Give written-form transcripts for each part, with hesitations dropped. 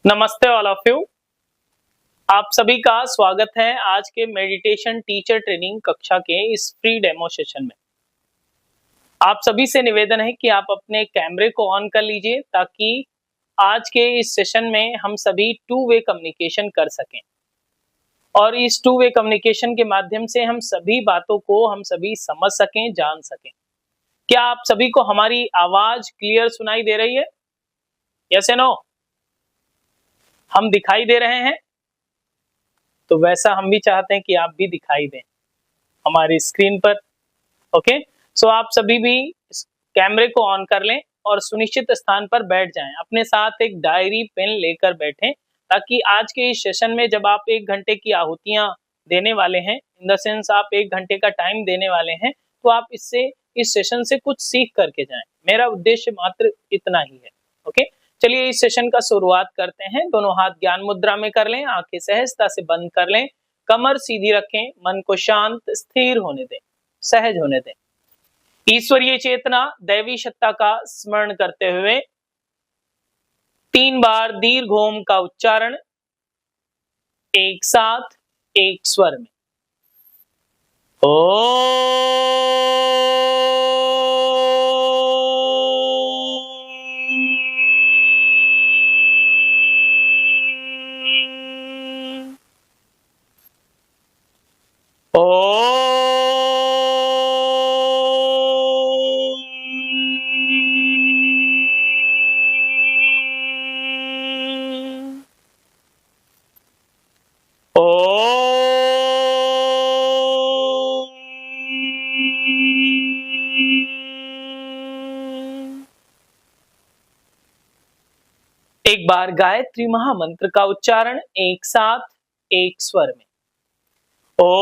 नमस्ते all of you. आप सभी का स्वागत है आज के मेडिटेशन टीचर ट्रेनिंग कक्षा के इस फ्री डेमो सेशन में। आप सभी से निवेदन है कि आप अपने कैमरे को ऑन कर लीजिए ताकि आज के इस सेशन में हम सभी टू वे कम्युनिकेशन कर सकें और इस टू वे कम्युनिकेशन के माध्यम से हम सभी बातों को हम सभी समझ सकें, जान सकें। क्या आप सभी को हमारी आवाज क्लियर सुनाई दे रही है? यस या नो? हम दिखाई दे रहे हैं? तो वैसा हम भी चाहते हैं कि आप भी दिखाई दें हमारी स्क्रीन पर। ओके, सो आप सभी भी कैमरे को ऑन कर लें और सुनिश्चित स्थान पर बैठ जाएं। अपने साथ एक डायरी पेन लेकर बैठें ताकि आज के इस सेशन में जब आप 1 घंटे की आहुतियां देने वाले हैं, इन द सेंस आप 1 घंटे का टाइम देने वाले हैं, तो आप इस सेशन से कुछ सीख करके जाएं। मेरा उद्देश्य मात्र इतना ही है। ओके, चलिए इस सेशन का शुरुआत करते हैं। दोनों हाथ ज्ञान मुद्रा में कर लें, आंखें सहजता से बंद कर लें, कमर सीधी रखें, मन को शांत स्थिर होने दें, सहज होने दें। ईश्वरीय चेतना दैवी सत्ता का स्मरण करते हुए 3 बार दीर्घ ओम का उच्चारण एक साथ एक स्वर में। एक बार गायत्री महामंत्र का उच्चारण एक साथ एक स्वर में। ओम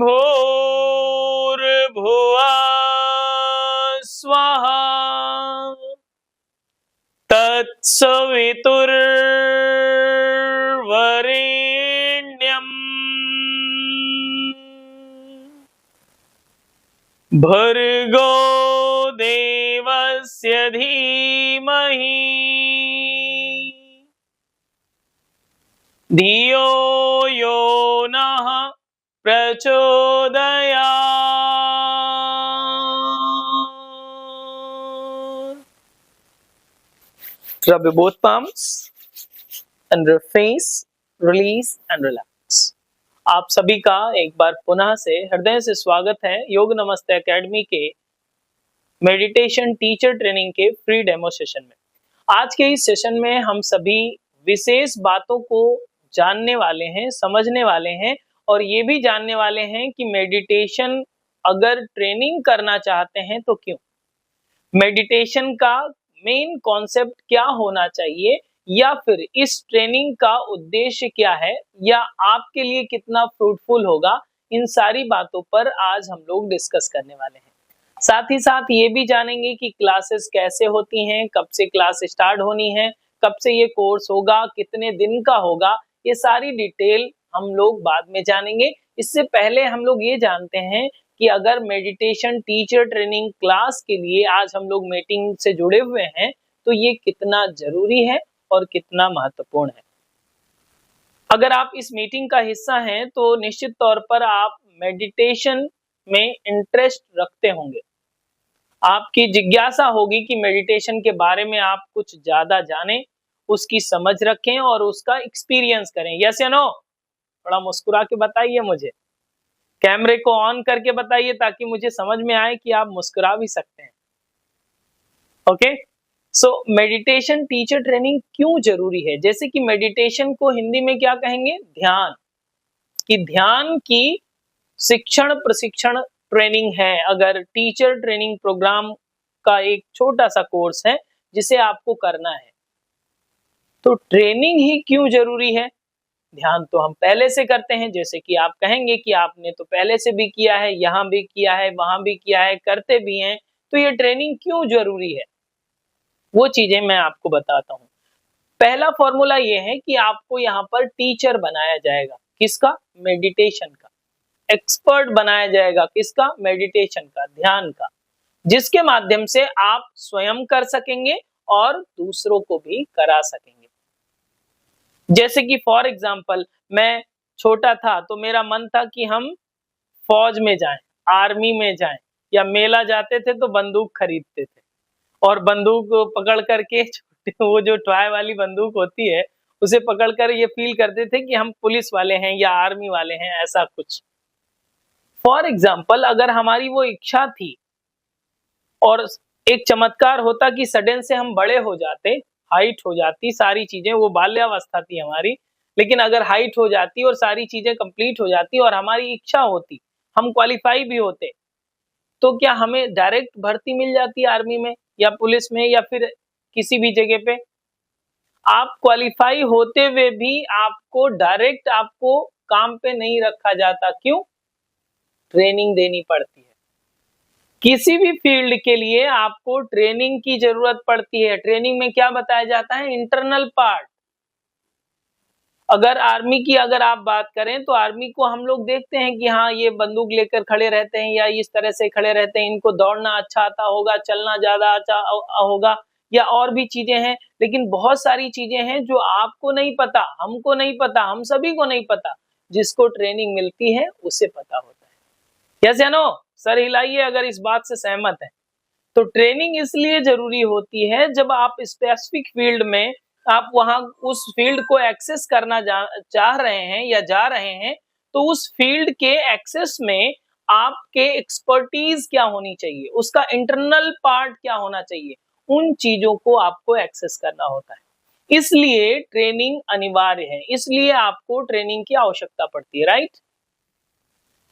भूर्भुवः स्वः तत्सवितुर्वरेण्यं भर्गो देवस्य धीमहि धियो यो नः प्रचोदयात्। Rub your both palms and your face, release and relax. आप सभी का एक बार पुनः से हृदय से स्वागत है योग नमस्ते एकेडमी के मेडिटेशन टीचर ट्रेनिंग के फ्री डेमो सेशन में। आज के इस सेशन में हम सभी विशेष बातों को जानने वाले हैं, समझने वाले हैं और ये भी जानने वाले हैं कि मेडिटेशन अगर ट्रेनिंग करना चाहते हैं तो क्यों, मेडिटेशन का मेन कॉन्सेप्ट क्या होना चाहिए या फिर इस ट्रेनिंग का उद्देश्य क्या है या आपके लिए कितना फ्रूटफुल होगा, इन सारी बातों पर आज हम लोग डिस्कस करने वाले हैं। साथ ही साथ ये भी जानेंगे कि क्लासेस कैसे होती हैं, कब से क्लास स्टार्ट होनी है, कब से ये कोर्स होगा, कितने दिन का होगा, ये सारी डिटेल हम लोग बाद में जानेंगे। इससे पहले हम लोग ये जानते हैं कि अगर मेडिटेशन टीचर ट्रेनिंग क्लास के लिए आज हम लोग मीटिंग से जुड़े हुए हैं तो ये कितना जरूरी है और कितना महत्वपूर्ण है। अगर आप इस मीटिंग का हिस्सा हैं तो निश्चित तौर पर आप मेडिटेशन में इंटरेस्ट रखते होंगे। आपकी जिज्ञासा होगी कि मेडिटेशन के बारे में आप कुछ ज्यादा जानें, उसकी समझ रखें और उसका एक्सपीरियंस करें। यस या नो? थोड़ा मुस्कुरा के बताइए मुझे, कैमरे को ऑन करके बताइए ताकि मुझे समझ में आए कि आप मुस्कुरा भी सकते हैं। Okay, so meditation teacher training क्यों जरूरी है? जैसे कि मेडिटेशन को हिंदी में क्या कहेंगे? ध्यान। कि ध्यान की शिक्षण प्रशिक्षण ट्रेनिंग है। अगर टीचर ट्रेनिंग प्रोग्राम का एक छोटा सा कोर्स है जिसे आपको करना है तो ट्रेनिंग ही क्यों जरूरी है? ध्यान तो हम पहले से करते हैं, जैसे कि आप कहेंगे कि आपने तो पहले से भी किया है, यहाँ भी किया है, वहां भी किया है, करते भी हैं, तो ये ट्रेनिंग क्यों जरूरी है वो चीजें मैं आपको बताता हूँ। पहला फॉर्मूला ये है कि आपको यहाँ पर टीचर बनाया जाएगा। किसका? मेडिटेशन का। एक्सपर्ट बनाया जाएगा। किसका? मेडिटेशन का, ध्यान का, जिसके माध्यम से आप स्वयं कर सकेंगे और दूसरों को भी करा सकेंगे। जैसे कि फॉर एग्जाम्पल मैं छोटा था तो मेरा मन था कि हम फौज में जाएं, आर्मी में जाएं, या मेला जाते थे तो बंदूक खरीदते थे और बंदूक पकड़ करके वो जो टॉय वाली बंदूक होती है उसे पकड़कर ये फील करते थे कि हम पुलिस वाले हैं या आर्मी वाले हैं, ऐसा कुछ। फॉर एग्जाम्पल अगर हमारी वो इच्छा थी और एक चमत्कार होता कि सडन से हम बड़े हो जाते, हाइट हो जाती, सारी चीजें, वो बाल्यावस्था थी हमारी, लेकिन अगर हाइट हो जाती और सारी चीजें कंप्लीट हो जाती और हमारी इच्छा होती, हम क्वालिफाई भी होते, तो क्या हमें डायरेक्ट भर्ती मिल जाती आर्मी में या पुलिस में या फिर किसी भी जगह पे? आप क्वालिफाई होते हुए भी आपको डायरेक्ट आपको काम पे नहीं रखा जाता। क्यों? ट्रेनिंग देनी पड़ती है। किसी भी फील्ड के लिए आपको ट्रेनिंग की जरूरत पड़ती है। ट्रेनिंग में क्या बताया जाता है? Internal part. अगर आर्मी की अगर आप बात करें तो आर्मी को हम लोग देखते हैं कि हाँ ये बंदूक लेकर खड़े रहते हैं या इस तरह से खड़े रहते हैं, इनको दौड़ना अच्छा आता होगा, चलना ज्यादा अच्छा होगा या और भी चीजें हैं, लेकिन बहुत सारी चीजें हैं जो आपको नहीं पता, हमको नहीं पता, हम सभी को नहीं पता। जिसको ट्रेनिंग मिलती है उसे पता होता है। यस या नो? सर हिलाइए अगर इस बात से सहमत है। तो ट्रेनिंग इसलिए जरूरी होती है जब आप स्पेसिफिक फील्ड में आप वहां उस फील्ड को एक्सेस करना चाह रहे हैं या जा रहे हैं, तो उस फील्ड के एक्सेस में आपके एक्सपर्टीज क्या होनी चाहिए, उसका इंटरनल पार्ट क्या होना चाहिए, उन चीजों को आपको एक्सेस करना होता है। इसलिए ट्रेनिंग अनिवार्य है, इसलिए आपको ट्रेनिंग की आवश्यकता पड़ती है, राइट?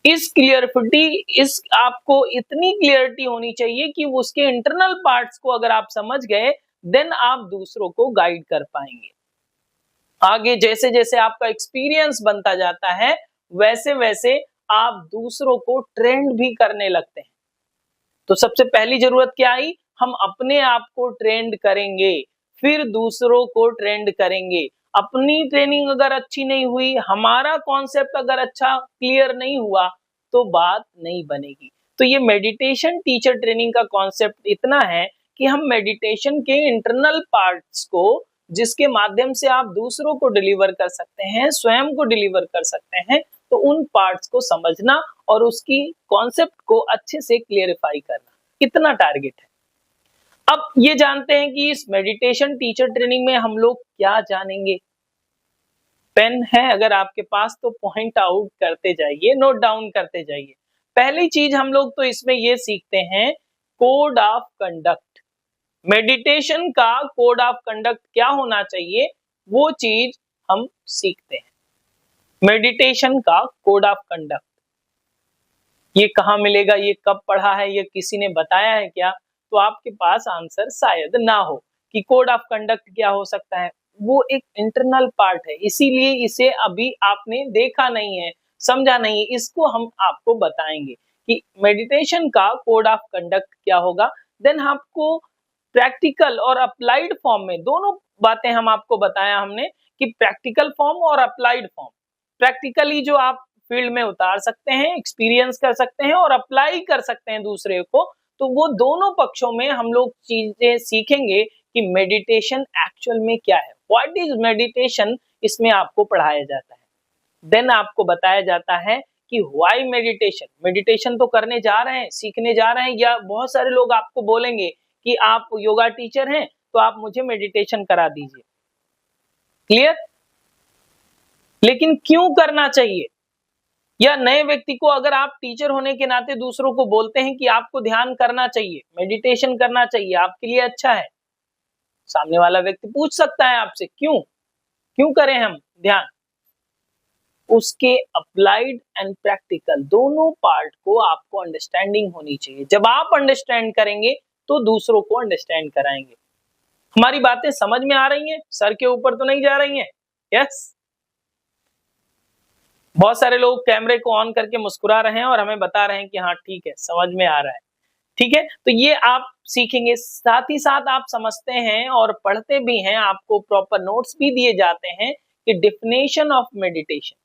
इस आपको इतनी क्लियरिटी होनी चाहिए कि उसके इंटरनल पार्ट्स को अगर आप समझ गए, देन आप दूसरों को गाइड कर पाएंगे। आगे जैसे जैसे आपका एक्सपीरियंस बनता जाता है वैसे वैसे आप दूसरों को ट्रेंड भी करने लगते हैं। तो सबसे पहली जरूरत क्या आई? हम अपने आप को ट्रेंड करेंगे, फिर दूसरों को ट्रेंड करेंगे। अपनी ट्रेनिंग अगर अच्छी नहीं हुई, हमारा कॉन्सेप्ट अगर अच्छा क्लियर नहीं हुआ, तो बात नहीं बनेगी। तो ये मेडिटेशन टीचर ट्रेनिंग का कॉन्सेप्ट इतना है कि हम मेडिटेशन के इंटरनल पार्ट्स को, जिसके माध्यम से आप दूसरों को डिलीवर कर सकते हैं, स्वयं को डिलीवर कर सकते हैं, तो उन पार्ट्स को समझना और उसकी कॉन्सेप्ट को अच्छे से क्लियरिफाई करना, इतना टारगेट है। अब ये जानते हैं कि इस मेडिटेशन टीचर ट्रेनिंग में हम लोग क्या जानेंगे। पेन है अगर आपके पास तो पॉइंट आउट करते जाइए, नोट डाउन करते जाइए। पहली चीज हम लोग तो इसमें ये सीखते हैं, कोड ऑफ कंडक्ट। मेडिटेशन का कोड ऑफ कंडक्ट क्या होना चाहिए, वो चीज हम सीखते हैं। मेडिटेशन का कोड ऑफ कंडक्ट ये कहाँ मिलेगा, ये कब पढ़ा है, ये किसी ने बताया है क्या? तो आपके पास आंसर शायद ना हो कि कोड ऑफ कंडक्ट क्या हो सकता है। वो एक इंटरनल पार्ट है, इसीलिए इसे अभी आपने देखा नहीं है, समझा नहीं है। इसको हम आपको बताएंगे कि मेडिटेशन का कोड ऑफ कंडक्ट क्या होगा। देन आपको प्रैक्टिकल और अप्लाइड फॉर्म में दोनों बातें हम आपको बताया हमने कि प्रैक्टिकल फॉर्म और अप्लाइड फॉर्म। प्रैक्टिकली जो आप फील्ड में उतार सकते हैं, एक्सपीरियंस कर सकते हैं और अप्लाई कर सकते हैं दूसरे को, तो वो दोनों पक्षों में हम लोग चीजें सीखेंगे कि मेडिटेशन एक्चुअल में क्या है, व्हाट इज मेडिटेशन, इसमें आपको पढ़ाया जाता है। देन आपको बताया जाता है कि व्हाई मेडिटेशन। मेडिटेशन तो करने जा रहे हैं, सीखने जा रहे हैं, या बहुत सारे लोग आपको बोलेंगे कि आप योगा टीचर हैं तो आप मुझे मेडिटेशन करा दीजिए। क्लियर? लेकिन क्यों करना चाहिए? या नए व्यक्ति को अगर आप टीचर होने के नाते दूसरों को बोलते हैं कि आपको ध्यान करना चाहिए, मेडिटेशन करना चाहिए, आपके लिए अच्छा है, सामने वाला व्यक्ति पूछ सकता है आपसे क्यों क्यों करें हम ध्यान। उसके अप्लाइड एंड प्रैक्टिकल दोनों पार्ट को आपको अंडरस्टैंडिंग होनी चाहिए। जब आप अंडरस्टैंड करेंगे तो दूसरों को अंडरस्टैंड कराएंगे। हमारी बातें समझ में आ रही हैं? सर के ऊपर तो नहीं जा रही हैं? यस। बहुत सारे लोग कैमरे को ऑन करके मुस्कुरा रहे हैं और हमें बता रहे हैं कि हाँ ठीक है, समझ में आ रहा है। ठीक है, तो ये आप सीखेंगे, साथ ही साथ आप समझते हैं और पढ़ते भी हैं, आपको प्रॉपर नोट्स भी दिए जाते हैं कि डेफिनेशन ऑफ मेडिटेशन,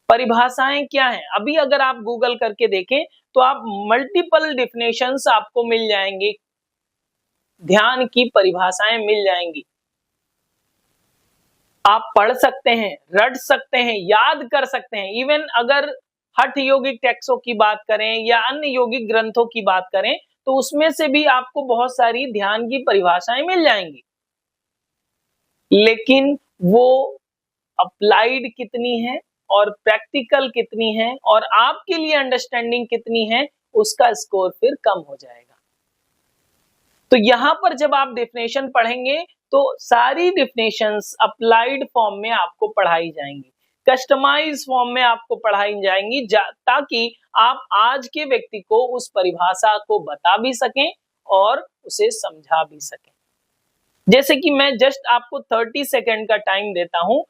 परिभाषाएं क्या हैं। अभी अगर आप गूगल करके देखें तो आप मल्टीपल डेफिनेशंस आपको मिल जाएंगे ध्यान की परिभाषाएं मिल जाएंगी। आप पढ़ सकते हैं, रट सकते हैं, याद कर सकते हैं। इवन अगर हठ योगिक टेक्सों की बात करें या अन्य योगिक ग्रंथों की बात करें तो उसमें से भी आपको बहुत सारी ध्यान की परिभाषाएं मिल जाएंगी, लेकिन वो अप्लाइड कितनी है और प्रैक्टिकल कितनी है और आपके लिए अंडरस्टैंडिंग कितनी है, उसका स्कोर फिर कम हो जाएगा। तो यहां पर जब आप डेफिनेशन पढ़ेंगे तो सारी डेफिनेशंस अप्लाइड फॉर्म में आपको पढ़ाई जाएंगी, कस्टमाइज फॉर्म में आपको पढ़ाई जाएंगी, ताकि आप आज के व्यक्ति को उस परिभाषा को बता भी सकें और उसे समझा भी सकें। जैसे कि मैं जस्ट आपको 30 सेकेंड का टाइम देता हूं,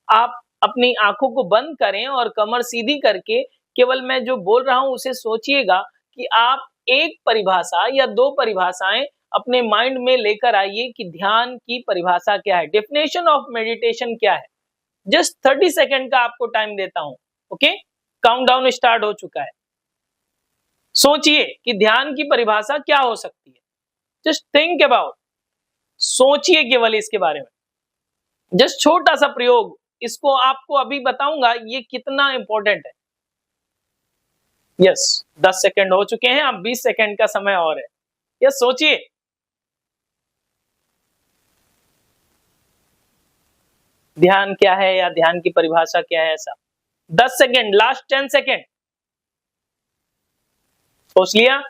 आप अपनी आंखों को बंद करें और कमर सीधी करके केवल मैं जो बोल रहा हूं उसे सोचिएगा कि आप एक परिभाषा या दो परिभाषाएं अपने माइंड में लेकर आइए कि ध्यान की परिभाषा क्या है, डेफिनेशन ऑफ मेडिटेशन क्या है। जस्ट 30 सेकेंड का आपको टाइम देता हूं। ओके, काउंटडाउन स्टार्ट हो चुका है। सोचिए कि ध्यान की परिभाषा क्या हो सकती है। जस्ट थिंक अबाउट, सोचिए केवल इसके बारे में। जस्ट छोटा सा प्रयोग, इसको आपको अभी बताऊंगा ये कितना इंपॉर्टेंट है। यस, 10 सेकेंड हो चुके हैं, अब 20 सेकेंड का समय और है। यस, सोचिए। ध्यान क्या है या ध्यान की परिभाषा क्या है, ऐसा 10 सेकेंड, लास्ट 10 सेकेंड। सोच लिया?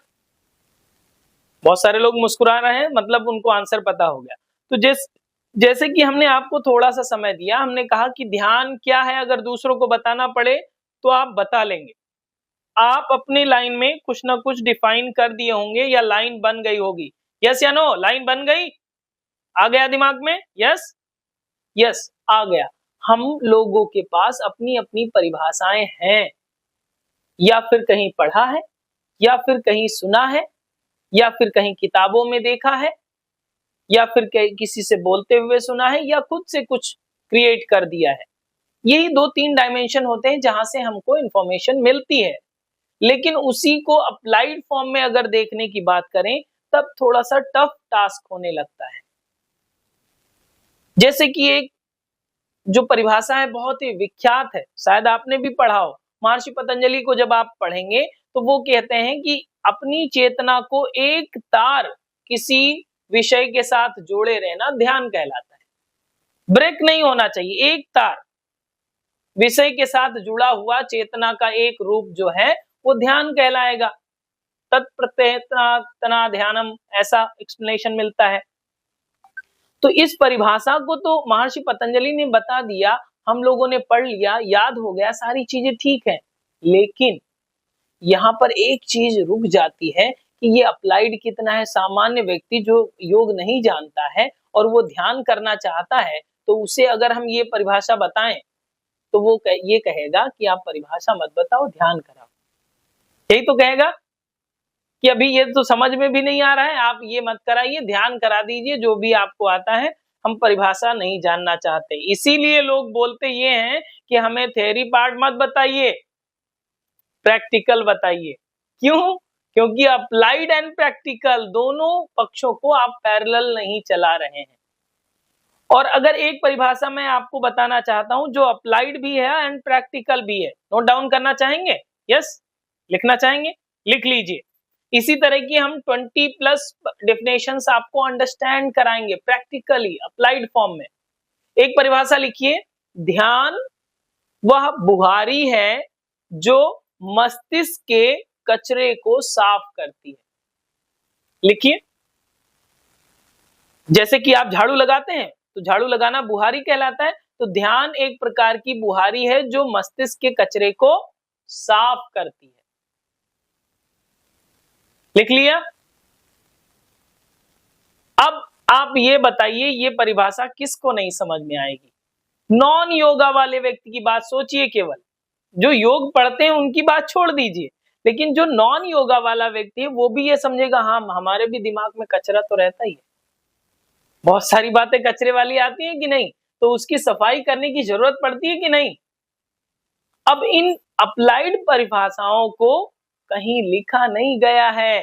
बहुत सारे लोग मुस्कुरा रहे हैं, मतलब उनको आंसर पता हो गया। तो जैसे कि हमने आपको थोड़ा सा समय दिया, हमने कहा कि ध्यान क्या है, अगर दूसरों को बताना पड़े तो आप बता लेंगे। आप अपनी लाइन में कुछ ना कुछ डिफाइन कर दिए होंगे या लाइन बन गई होगी। यस या नो? लाइन बन गई? आ गया दिमाग में? यस यस, आ गया। हम लोगों के पास अपनी अपनी परिभाषाएं हैं, या फिर कहीं पढ़ा है, या फिर कहीं सुना है, या फिर कहीं किताबों में देखा है, या फिर किसी से बोलते हुए सुना है, या खुद से कुछ क्रिएट कर दिया है। यही 2-3 डायमेंशन होते हैं जहां से हमको इंफॉर्मेशन मिलती है। लेकिन उसी को अप्लाइड फॉर्म में अगर देखने की बात करें तब थोड़ा सा टफ टास्क होने लगता है। जैसे कि एक जो परिभाषा है बहुत ही विख्यात है, शायद आपने भी पढ़ा हो। महर्षि पतंजलि को जब आप पढ़ेंगे तो वो कहते हैं कि अपनी चेतना को एक तार किसी विषय के साथ जोड़े रहना ध्यान कहलाता है। ब्रेक नहीं होना चाहिए, एक तार विषय के साथ जुड़ा हुआ चेतना का एक रूप जो है वो ध्यान कहलाएगा। तत्प्रत्ययतना ध्यानम, ऐसा एक्सप्लेनेशन मिलता है। तो इस परिभाषा को तो महर्षि पतंजलि ने बता दिया, हम लोगों ने पढ़ लिया, याद हो गया, सारी चीजें ठीक है। लेकिन यहाँ पर एक चीज रुक जाती है कि ये अप्लाइड कितना है। सामान्य व्यक्ति जो योग नहीं जानता है और वो ध्यान करना चाहता है तो उसे अगर हम ये परिभाषा बताएं तो वो ये कहेगा कि आप परिभाषा मत बताओ, ध्यान कराओ। यही तो कहेगा कि अभी ये तो समझ में भी नहीं आ रहा है, आप ये मत कराइए, ध्यान करा दीजिए, जो भी आपको आता है, हम परिभाषा नहीं जानना चाहते। इसीलिए लोग बोलते ये हैं कि हमें थ्योरी पार्ट मत बताइए, प्रैक्टिकल बताइए। क्यों? क्योंकि अप्लाइड एंड प्रैक्टिकल दोनों पक्षों को आप पैरेलल नहीं चला रहे हैं। और अगर एक परिभाषा मैं आपको बताना चाहता हूं जो अप्लाइड भी है एंड प्रैक्टिकल भी है, नोट डाउन करना चाहेंगे? यस, लिखना चाहेंगे? लिख लीजिए। इसी तरह की हम 20+ डेफिनेशंस आपको अंडरस्टैंड कराएंगे प्रैक्टिकली, अप्लाइड फॉर्म में। एक परिभाषा लिखिए, ध्यान वह बुहारी है जो मस्तिष्क के कचरे को साफ करती है। लिखिए। जैसे कि आप झाड़ू लगाते हैं तो झाड़ू लगाना बुहारी कहलाता है, तो ध्यान एक प्रकार की बुहारी है जो मस्तिष्क के कचरे को साफ करती है। लिख लिया? अब आप ये बताइए, ये परिभाषा किसको नहीं समझ में आएगी? नॉन योगा वाले व्यक्ति की बात सोचिए केवल। जो योग पढ़ते हैं उनकी बात छोड़ दीजिए, लेकिन जो नॉन योगा वाला व्यक्ति है वो भी ये समझेगा, हाँ हमारे भी दिमाग में कचरा तो रहता ही है, बहुत सारी बातें कचरे वाली आती हैं कि नहीं, तो उसकी सफाई करने की जरूरत पड़ती है कि नहीं। अब इन अप्लाइड परिभाषाओं को कहीं लिखा नहीं गया है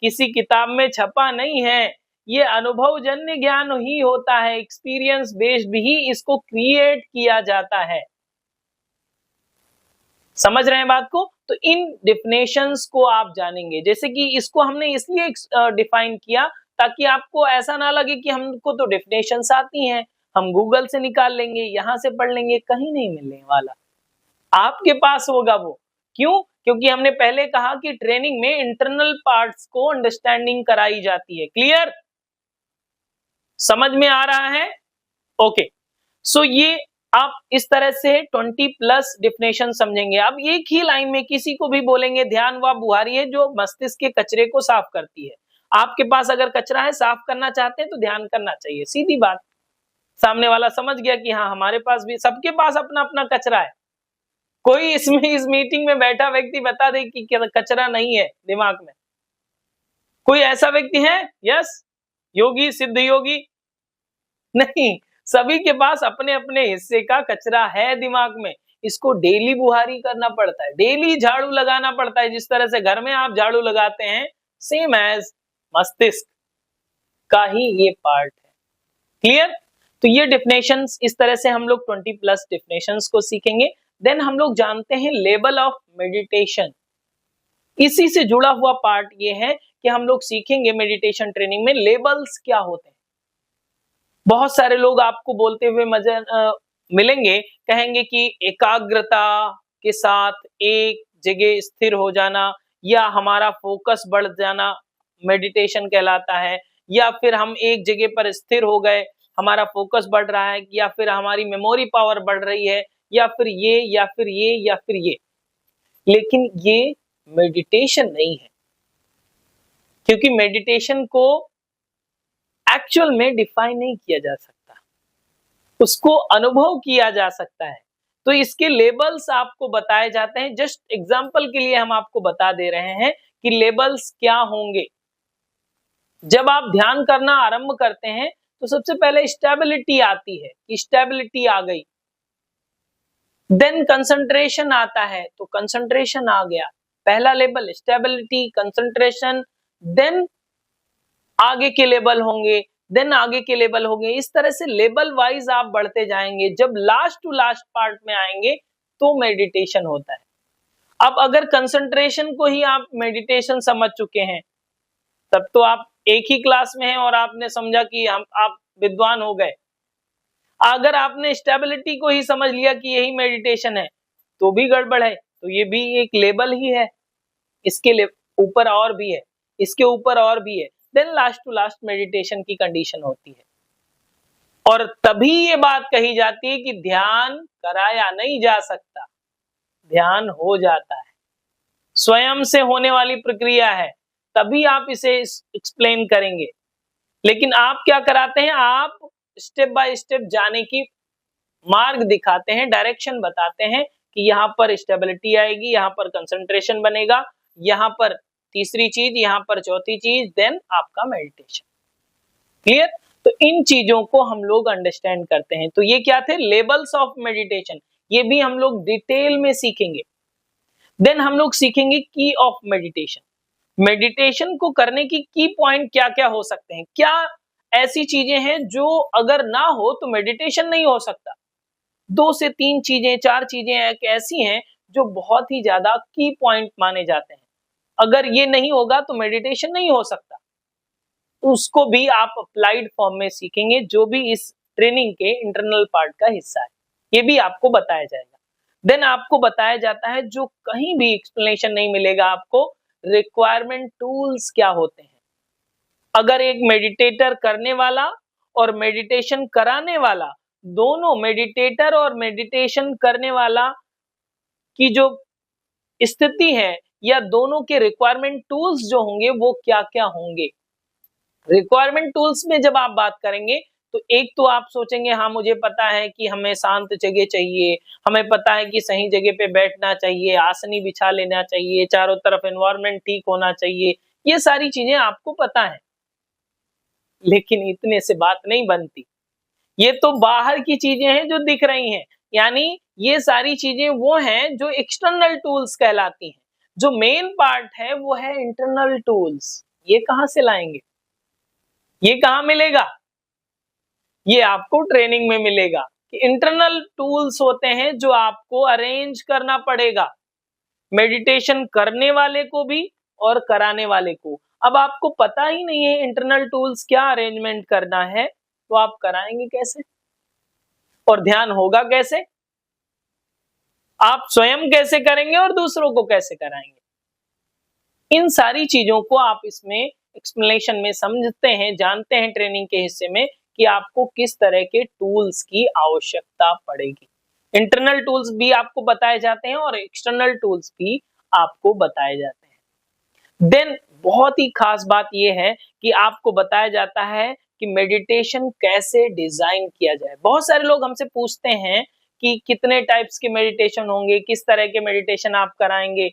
किसी किताब में छपा नहीं है, ये अनुभवजन्य ज्ञान ही होता है, एक्सपीरियंस बेस्ड ही इसको क्रिएट किया जाता है। समझ रहे हैं बात को? तो इन डिफिनेशंस को आप जानेंगे, जैसे कि इसको हमने इसलिए डिफाइन किया ताकि आपको ऐसा ना लगे कि हमको तो डिफिनेशंस आती हैं, हम गूगल से निकाल लेंगे, यहां से पढ़ लेंगे, कहीं नहीं मिलने वाला, आपके पास होगा वो। क्यों? क्योंकि हमने पहले कहा कि ट्रेनिंग में इंटरनल पार्ट्स को अंडरस्टैंडिंग कराई जाती है। क्लियर? समझ में आ रहा है? ओके, सो ये आप इस तरह से 20+ डिफिनेशन समझेंगे। अब एक ही लाइन में किसी को भी बोलेंगे ध्यान वह बुहारी है जो मस्तिष्क के कचरे को साफ करती है। आपके पास अगर कचरा है, साफ करना चाहते हैं तो ध्यान करना चाहिए, सीधी बात। सामने वाला समझ गया कि हाँ, हमारे पास भी, सबके पास अपना अपना कचरा है। कोई इसमें इस मीटिंग में बैठा व्यक्ति बता दे कि कचरा नहीं है दिमाग में? कोई ऐसा व्यक्ति है? यस, योगी, सिद्ध योगी? नहीं, सभी के पास अपने अपने हिस्से का कचरा है दिमाग में। इसको डेली बुहारी करना पड़ता है, डेली झाड़ू लगाना पड़ता है। जिस तरह से घर में आप झाड़ू लगाते हैं, सेम एज मस्तिष्क का ही ये पार्ट है। क्लियर? तो ये डिफिनेशंस, इस तरह से हम लोग 20+ डिफिनेशंस को सीखेंगे। देन हम लोग जानते हैं लेवल ऑफ मेडिटेशन। इसी से जुड़ा हुआ पार्ट ये है कि हम लोग सीखेंगे मेडिटेशन ट्रेनिंग में लेवल्स क्या होते हैं। बहुत सारे लोग आपको बोलते हुए मिलेंगे, कहेंगे कि एकाग्रता के साथ एक जगह स्थिर हो जाना या हमारा फोकस बढ़ जाना मेडिटेशन कहलाता है, या फिर हम एक जगह पर स्थिर हो गए, हमारा फोकस बढ़ रहा है, या फिर हमारी मेमोरी पावर बढ़ रही है, या फिर ये या फिर ये या फिर ये। लेकिन ये मेडिटेशन नहीं है, क्योंकि मेडिटेशन को एक्चुअल में डिफाइन नहीं किया जा सकता, उसको अनुभव किया जा सकता है। तो इसके लेबल्स आपको बताए जाते हैं। जस्ट एग्जांपल के लिए हम आपको बता दे रहे हैं कि लेबल्स क्या होंगे। जब आप ध्यान करना आरंभ करते हैं तो सबसे पहले स्टेबिलिटी आती है, स्टेबिलिटी आ गई। देन कंसंट्रेशन आता है, तो कंसंट्रेशन आ गया, पहला लेवल स्टेबिलिटी, कंसंट्रेशन। देन आगे के लेवल होंगे, देन आगे के लेवल होंगे। इस तरह से लेवल वाइज आप बढ़ते जाएंगे। जब लास्ट टू लास्ट पार्ट में आएंगे तो मेडिटेशन होता है। अब अगर कंसंट्रेशन को ही आप मेडिटेशन समझ चुके हैं, तब तो आप एक ही क्लास में हैं और आपने समझा कि आप विद्वान हो गए। अगर आपने स्टेबिलिटी को ही समझ लिया कि यही मेडिटेशन है, तो भी गड़बड़ है। तो ये भी एक लेवल ही है, इसके ऊपर और भी है, इसके ऊपर और भी है। Then last to last meditation की कंडीशन होती है। और तभी ये बात कही जाती है कि ध्यान कराया नहीं जा सकता, ध्यान हो जाता है, स्वयं से होने वाली प्रक्रिया है, तभी आप इसे एक्सप्लेन करेंगे। लेकिन आप क्या कराते हैं, आप स्टेप बाय स्टेप जाने की मार्ग दिखाते हैं, डायरेक्शन बताते हैं कि यहाँ पर स्टेबिलिटी आएगी, यहाँ पर कंसंट्रेशन बनेगा, यहाँ पर तीसरी चीज, यहाँ पर चौथी चीज, देन आपका मेडिटेशन। क्लियर? तो इन चीजों को हम लोग अंडरस्टैंड करते हैं। तो ये क्या थे? Levels of meditation. ये भी हम लोग डिटेल में सीखेंगे। देन हम लोग सीखेंगे की ऑफ मेडिटेशन। मेडिटेशन को करने की की पॉइंट क्या क्या हो सकते हैं, क्या ऐसी चीजें हैं जो अगर ना हो तो मेडिटेशन नहीं हो सकता। 2 से 3 चीजें, 4 चीजें ऐसी हैं जो बहुत ही ज्यादा की पॉइंट माने जाते हैं। अगर ये नहीं होगा तो मेडिटेशन नहीं हो सकता। उसको भी आप अप्लाइड फॉर्म में सीखेंगे, जो भी इस ट्रेनिंग के इंटरनल पार्ट का हिस्सा है, ये भी आपको बताया जाएगा। देन आपको बताया जाता है, जो कहीं भी एक्सप्लेनेशन नहीं मिलेगा आपको, रिक्वायरमेंट टूल्स क्या होते हैं। अगर एक मेडिटेटर करने वाला और मेडिटेशन कराने वाला, दोनों मेडिटेटर और मेडिटेशन करने वाला की जो स्थिति है, या दोनों के रिक्वायरमेंट टूल्स जो होंगे वो क्या क्या होंगे। रिक्वायरमेंट टूल्स में जब आप बात करेंगे तो एक तो आप सोचेंगे, हाँ मुझे पता है कि हमें शांत जगह चाहिए, हमें पता है कि सही जगह पे बैठना चाहिए, आसनी बिछा लेना चाहिए, चारों तरफ एनवायरनमेंट ठीक होना चाहिए, ये सारी चीजें आपको पता है। लेकिन इतने से बात नहीं बनती। ये तो बाहर की चीजें हैं जो दिख रही हैं, यानी ये सारी चीजें वो हैं जो एक्सटर्नल टूल्स कहलाती हैं। जो मेन पार्ट है वो है इंटरनल टूल्स। ये कहां से लाएंगे? ये कहां मिलेगा? ये आपको ट्रेनिंग में मिलेगा कि इंटरनल टूल्स होते हैं जो आपको अरेंज करना पड़ेगा, मेडिटेशन करने वाले को भी और कराने वाले को। अब आपको पता ही नहीं है इंटरनल टूल्स क्या अरेंजमेंट करना है, तो आप कराएंगे कैसे और ध्यान होगा कैसे? आप स्वयं कैसे करेंगे और दूसरों को कैसे कराएंगे? इन सारी चीजों को आप इसमें एक्सप्लेनेशन में समझते हैं, जानते हैं ट्रेनिंग के हिस्से में कि आपको किस तरह के टूल्स की आवश्यकता पड़ेगी। इंटरनल टूल्स भी आपको बताए जाते हैं और एक्सटर्नल टूल्स भी आपको बताए जाते हैं। देन बहुत ही खास बात यह है कि आपको बताया जाता है कि मेडिटेशन कैसे डिजाइन किया जाए। बहुत सारे लोग हमसे पूछते हैं कि कितने टाइप्स के मेडिटेशन होंगे, किस तरह के मेडिटेशन आप कराएंगे,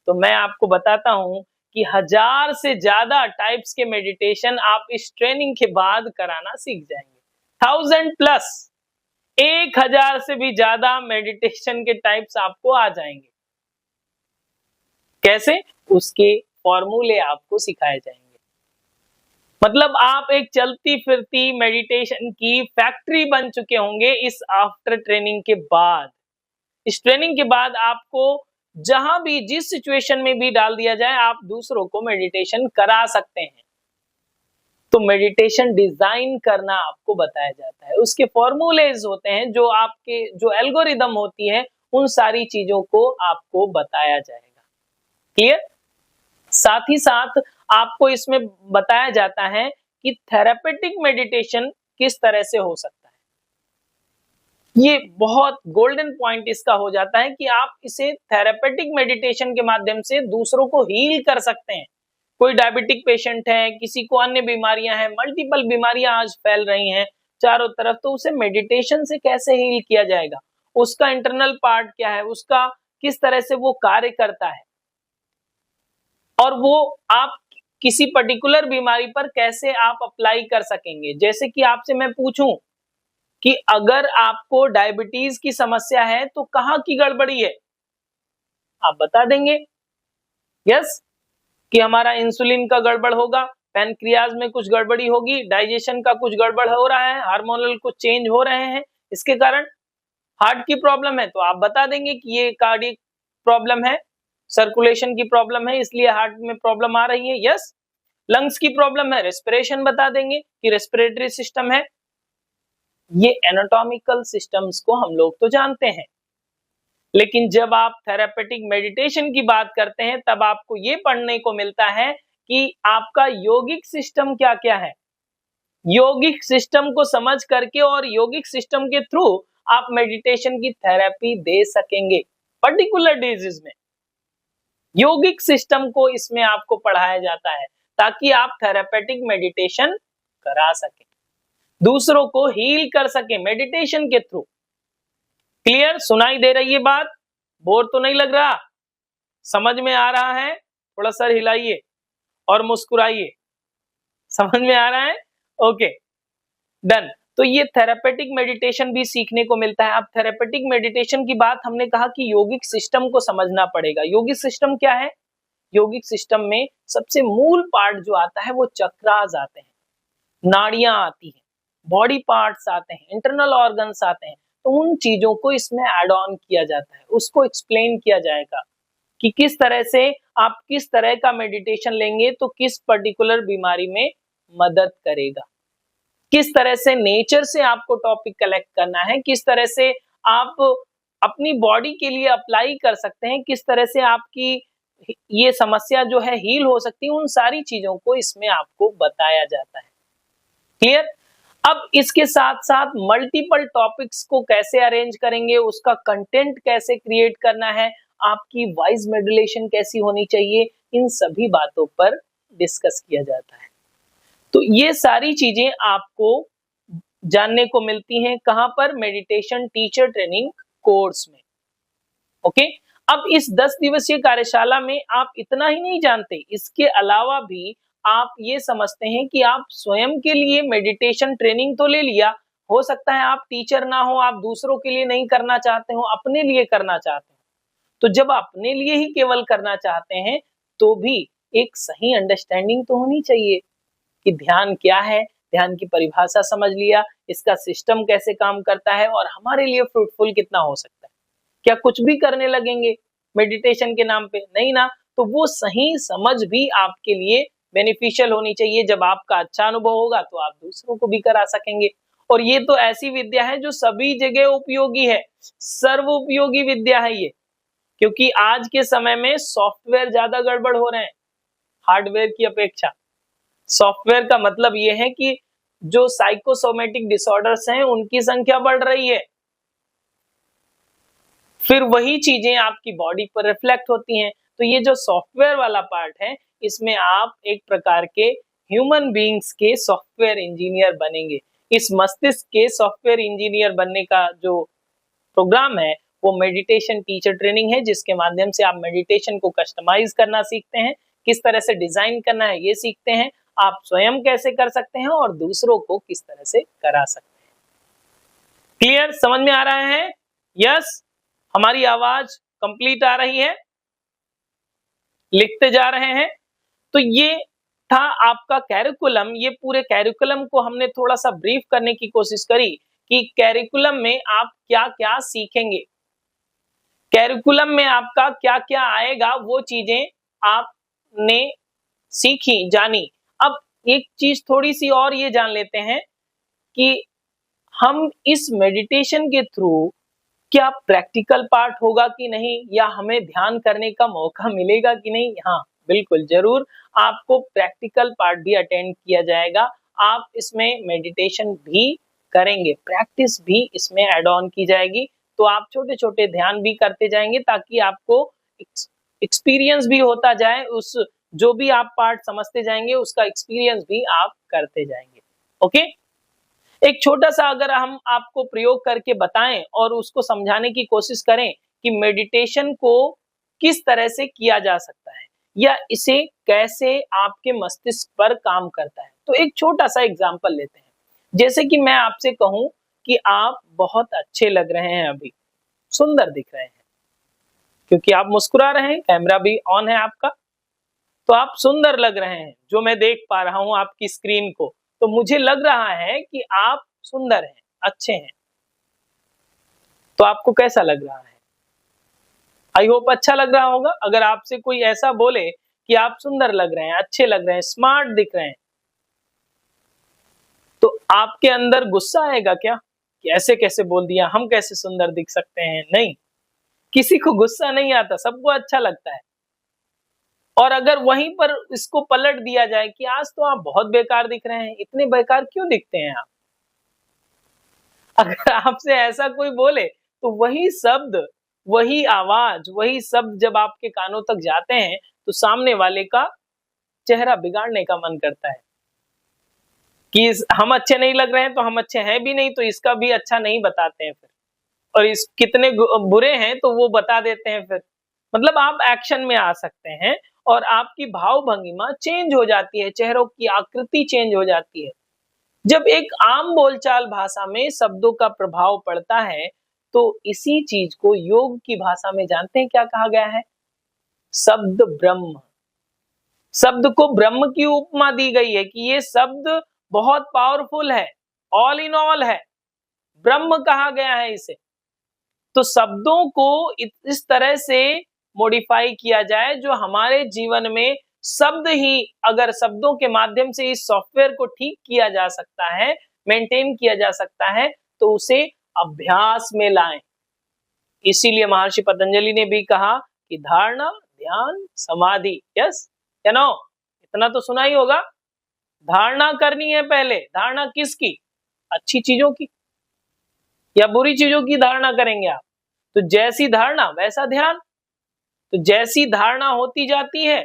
तो मैं आपको बताता हूं कि 1000 से ज्यादा टाइप्स के मेडिटेशन आप इस ट्रेनिंग के बाद कराना सीख जाएंगे। 1000+, 1000 से भी ज्यादा मेडिटेशन के टाइप्स आपको आ जाएंगे। कैसे? उसके फॉर्मूले आपको सिखाए जाएंगे। मतलब आप एक चलती फिरती मेडिटेशन की फैक्ट्री बन चुके होंगे इस आफ्टर ट्रेनिंग के बाद। इस ट्रेनिंग के बाद आपको जहां भी जिस सिचुएशन में भी डाल दिया जाए, आप दूसरों को मेडिटेशन करा सकते हैं। तो मेडिटेशन डिजाइन करना आपको बताया जाता है, उसके फॉर्मूलेज होते हैं, जो आपके जो एल्गोरिदम होती है, उन सारी चीजों को आपको बताया जाएगा। क्लियर? साथ ही साथ आपको इसमें बताया जाता है कि थेरापेटिक मेडिटेशन किस तरह से हो सकता है। ये बहुत गोल्डन पॉइंट इसका हो जाता है कि आप इसे थेरापेटिक मेडिटेशन के माध्यम से दूसरों को हील कर सकते हैं। कोई डायबिटिक पेशेंट है, किसी को अन्य बीमारियां हैं, मल्टीपल बीमारियां आज फैल रही हैं चारों तरफ, तो उसे मेडिटेशन से कैसे हील किया जाएगा, उसका इंटरनल पार्ट क्या है, उसका किस तरह से वो कार्य करता है, और वो आप किसी पर्टिकुलर बीमारी पर कैसे आप अप्लाई कर सकेंगे। जैसे कि आपसे मैं पूछूं कि अगर आपको डायबिटीज की समस्या है तो कहां की गड़बड़ी है, आप बता देंगे यस कि हमारा इंसुलिन का गड़बड़ होगा, पैनक्रियाज में कुछ गड़बड़ी होगी, डाइजेशन का कुछ गड़बड़ हो रहा है, हार्मोनल कुछ चेंज हो रहे हैं, इसके कारण हार्ट की प्रॉब्लम है तो आप बता देंगे कि ये कार्डियक प्रॉब्लम है, सर्कुलेशन की प्रॉब्लम है, इसलिए हार्ट में प्रॉब्लम आ रही है। यस, लंग्स की प्रॉब्लम है, रेस्पिरेशन बता देंगे कि रेस्पिरेटरी सिस्टम है। ये एनाटॉमिकल सिस्टम्स को हम लोग तो जानते हैं, लेकिन जब आप थेरापेटिक मेडिटेशन की बात करते हैं तब आपको ये पढ़ने को मिलता है कि आपका यौगिक सिस्टम क्या क्या है। यौगिक सिस्टम को समझ करके और यौगिक सिस्टम के थ्रू आप मेडिटेशन की थेरेपी दे सकेंगे पर्टिकुलर डिजीज में। यौगिक सिस्टम को इसमें आपको पढ़ाया जाता है ताकि आप थेरापेटिक मेडिटेशन करा सकें, दूसरों को हील कर सकें मेडिटेशन के थ्रू। क्लियर? सुनाई दे रही है बात? बोर तो नहीं लग रहा? समझ में आ रहा है? थोड़ा सर हिलाइए और मुस्कुराइए। समझ में आ रहा है? Okay, done. तो ये थेरापेटिक मेडिटेशन भी सीखने को मिलता है। अब थेरापेटिक मेडिटेशन की बात हमने कहा कि यौगिक सिस्टम को समझना पड़ेगा। यौगिक सिस्टम क्या है? यौगिक सिस्टम में सबसे मूल पार्ट जो आता है वो चक्रास आते हैं, नाड़ियां आती हैं, बॉडी पार्ट्स आते हैं, इंटरनल ऑर्गन्स आते हैं। तो उन चीजों को इसमें ऐड ऑन किया जाता है, उसको एक्सप्लेन किया जाएगा कि किस तरह से आप किस तरह का मेडिटेशन लेंगे तो किस पर्टिकुलर बीमारी में मदद करेगा, किस तरह से नेचर से आपको टॉपिक कलेक्ट करना है, किस तरह से आप अपनी बॉडी के लिए अप्लाई कर सकते हैं, किस तरह से आपकी ये समस्या जो है हील हो सकती है, उन सारी चीजों को इसमें आपको बताया जाता है। क्लियर? अब इसके साथ साथ मल्टीपल टॉपिक्स को कैसे अरेंज करेंगे, उसका कंटेंट कैसे क्रिएट करना है, आपकी वॉइस मॉड्यूलेशन कैसी होनी चाहिए, इन सभी बातों पर डिस्कस किया जाता है। तो ये सारी चीजें आपको जानने को मिलती हैं कहां पर? मेडिटेशन टीचर ट्रेनिंग कोर्स में। ओके, अब इस 10 दिवसीय कार्यशाला में आप इतना ही नहीं जानते, इसके अलावा भी आप ये समझते हैं कि आप स्वयं के लिए मेडिटेशन ट्रेनिंग तो ले लिया, हो सकता है आप टीचर ना हो, आप दूसरों के लिए नहीं करना चाहते हो, अपने लिए करना चाहते हो। तो जब अपने लिए ही केवल करना चाहते हैं तो भी एक सही अंडरस्टैंडिंग तो होनी चाहिए कि ध्यान क्या है, ध्यान की परिभाषा समझ लिया, इसका सिस्टम कैसे काम करता है और हमारे लिए फ्रूटफुल कितना हो सकता है। क्या कुछ भी करने लगेंगे मेडिटेशन के नाम पे? नहीं ना। तो वो सही समझ भी आपके लिए बेनिफिशियल होनी चाहिए। जब आपका अच्छा अनुभव होगा तो आप दूसरों को भी करा सकेंगे। और ये तो ऐसी विद्या है जो सभी जगह उपयोगी है, सर्व उपयोगी विद्या है ये। क्योंकि आज के समय में सॉफ्टवेयर ज्यादा गड़बड़ हो रहे हैं हार्डवेयर की अपेक्षा। सॉफ्टवेयर का मतलब ये है कि जो साइकोसोमेटिक डिसऑर्डर्स हैं उनकी संख्या बढ़ रही है, फिर वही चीजें आपकी बॉडी पर रिफ्लेक्ट होती हैं। तो ये जो सॉफ्टवेयर वाला पार्ट है, इसमें आप एक प्रकार के ह्यूमन बीइंग्स के सॉफ्टवेयर इंजीनियर बनेंगे। इस मस्तिष्क के सॉफ्टवेयर इंजीनियर बनने का जो प्रोग्राम है वो मेडिटेशन टीचर ट्रेनिंग है, जिसके माध्यम से आप मेडिटेशन को कस्टमाइज करना सीखते हैं, किस तरह से डिजाइन करना है ये सीखते हैं, आप स्वयं कैसे कर सकते हैं और दूसरों को किस तरह से करा सकते हैं। क्लियर, समझ में आ रहा है? यस, हमारी आवाज कंप्लीट आ रही है, लिखते जा रहे हैं। तो ये था आपका कैरिकुलम। ये पूरे कैरिकुलम को हमने थोड़ा सा ब्रीफ करने की कोशिश करी कि कैरिकुलम में आप क्या क्या सीखेंगे, कैरिकुलम में आपका क्या क्या आएगा, वो चीजें आपने सीखी, जानी। अब एक चीज थोड़ी सी और ये जान लेते हैं कि हम इस मेडिटेशन के थ्रू क्या प्रैक्टिकल पार्ट होगा कि नहीं, या हमें ध्यान करने का मौका मिलेगा कि नहीं? हाँ बिल्कुल जरूर, आपको प्रैक्टिकल पार्ट भी अटेंड किया जाएगा। आप इसमें मेडिटेशन भी करेंगे, प्रैक्टिस भी इसमें ऐड ऑन की जाएगी। तो आप छोटे छोटे ध्यान भी करते जाएंगे ताकि आपको एक्सपीरियंस भी होता जाए, उस जो भी आप पार्ट समझते जाएंगे उसका एक्सपीरियंस भी आप करते जाएंगे। ओके, एक छोटा सा अगर हम आपको प्रयोग करके बताएं और उसको समझाने की कोशिश करें कि मेडिटेशन को किस तरह से किया जा सकता है या इसे कैसे आपके मस्तिष्क पर काम करता है, तो एक छोटा सा एग्जांपल लेते हैं। जैसे कि मैं आपसे कहूं कि आप बहुत अच्छे लग रहे हैं, अभी सुंदर दिख रहे हैं, क्योंकि आप मुस्कुरा रहे हैं, कैमरा भी ऑन है आपका, तो आप सुंदर लग रहे हैं। जो मैं देख पा रहा हूं आपकी स्क्रीन को, तो मुझे लग रहा है कि आप सुंदर हैं, अच्छे हैं। तो आपको कैसा लग रहा है? आई होप अच्छा लग रहा होगा। अगर आपसे कोई ऐसा बोले कि आप सुंदर लग रहे हैं, अच्छे लग रहे हैं, स्मार्ट दिख रहे हैं, तो आपके अंदर गुस्सा आएगा क्या कि ऐसे कैसे बोल दिया, हम कैसे सुंदर दिख सकते हैं? नहीं, किसी को गुस्सा नहीं आता, सबको अच्छा लगता है। और अगर वहीं पर इसको पलट दिया जाए कि आज तो आप बहुत बेकार दिख रहे हैं, इतने बेकार क्यों दिखते हैं आप, अगर आपसे ऐसा कोई बोले तो वही शब्द, वही आवाज, वही शब्द जब आपके कानों तक जाते हैं तो सामने वाले का चेहरा बिगाड़ने का मन करता है कि हम अच्छे नहीं लग रहे हैं तो हम अच्छे हैं भी नहीं, तो इसका भी अच्छा नहीं बताते हैं फिर, और इस कितने बुरे हैं तो वो बता देते हैं फिर। मतलब आप एक्शन में आ सकते हैं और आपकी भाव भंगिमा चेंज हो जाती है, चेहरों की आकृति चेंज हो जाती है। जब एक आम बोलचाल भाषा में शब्दों का प्रभाव पड़ता है तो इसी चीज को योग की भाषा में जानते हैं क्या कहा गया है? शब्द ब्रह्म। शब्द को ब्रह्म की उपमा दी गई है कि ये शब्द बहुत पावरफुल है, ऑल इन ऑल है, ब्रह्म कहा गया है इसे। तो शब्दों को इस तरह से मॉडिफाई किया जाए जो हमारे जीवन में शब्द ही, अगर शब्दों के माध्यम से इस सॉफ्टवेयर को ठीक किया जा सकता है, मेंटेन किया जा सकता है, तो उसे अभ्यास में लाएं। इसीलिए महर्षि पतंजलि ने भी कहा कि धारणा, ध्यान, समाधि। यस या नो? इतना तो सुना ही होगा। धारणा करनी है पहले। धारणा किसकी? अच्छी चीजों की या बुरी चीजों की धारणा करेंगे आप? तो जैसी धारणा वैसा ध्यान। तो जैसी धारणा होती जाती है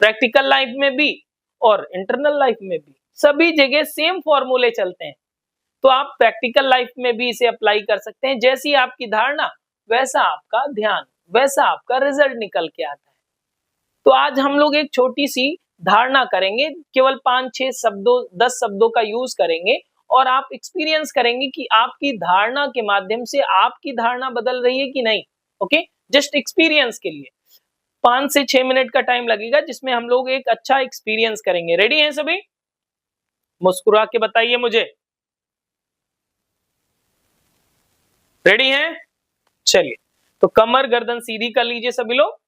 प्रैक्टिकल लाइफ में भी और इंटरनल लाइफ में भी, सभी जगह सेम फॉर्मूले चलते हैं। तो आप प्रैक्टिकल लाइफ में भी इसे अप्लाई कर सकते हैं। जैसी आपकी धारणा वैसा आपका ध्यान, वैसा आपका रिजल्ट निकल के आता है। तो आज हम लोग एक छोटी सी धारणा करेंगे, केवल 5-6 शब्दों, 10 शब्दों का यूज करेंगे और आप एक्सपीरियंस करेंगे कि आपकी धारणा के माध्यम से आपकी धारणा बदल रही है कि नहीं। ओके, जस्ट एक्सपीरियंस के लिए 5 से 6 मिनट का टाइम लगेगा, जिसमें हम लोग एक अच्छा एक्सपीरियंस करेंगे। रेडी हैं सभी? मुस्कुरा के बताइए मुझे। रेडी हैं? चलिए, तो कमर गर्दन सीधी कर लीजिए सभी लोग।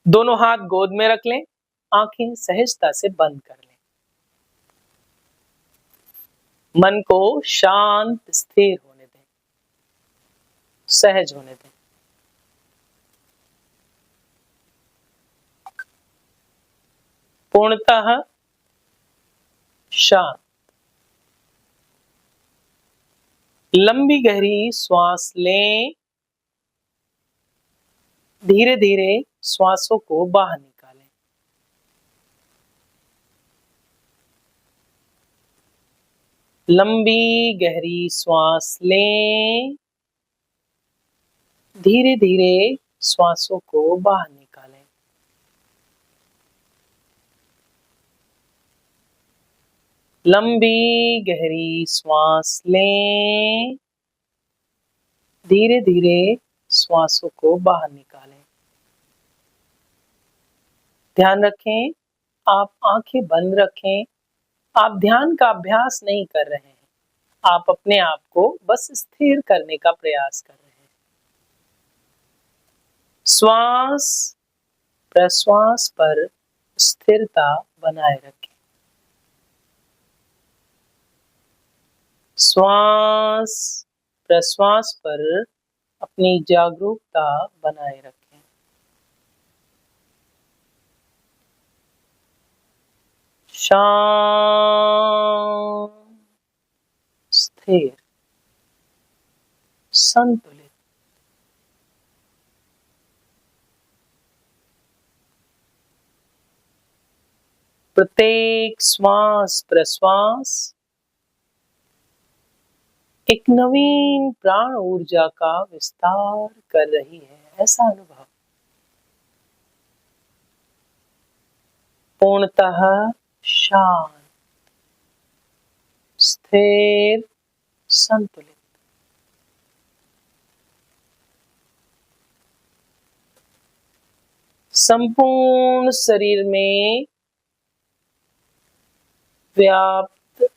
दोनों हाथ गोद में रख लें, आंखें सहजता से बंद कर लें। मन को शांत स्थिर होने दें, सहज होने दें। पूर्णतः शांत। लंबी गहरी श्वास लें, धीरे धीरे श्वासों को बाहर निकालें। लंबी गहरी श्वास लें, धीरे धीरे श्वासों को बाहर निकालें। लंबी गहरी श्वास लें, धीरे धीरे श्वासों को बाहर निकालें। ध्यान रखें, आप आंखें बंद रखें। आप ध्यान का अभ्यास नहीं कर रहे हैं, आप अपने आप को बस स्थिर करने का प्रयास कर रहे हैं। श्वास प्रश्वास पर स्थिरता बनाए रखें। श्वास प्रश्वास पर अपनी जागरूकता बनाए रखें। शांत, स्थिर, संतुलित। प्रत्येक श्वास प्रश्वास एक नवीन प्राण ऊर्जा का विस्तार कर रही है, ऐसा अनुभव। पूर्णतः शांत, स्थिर, संतुलित। संपूर्ण शरीर में व्याप्त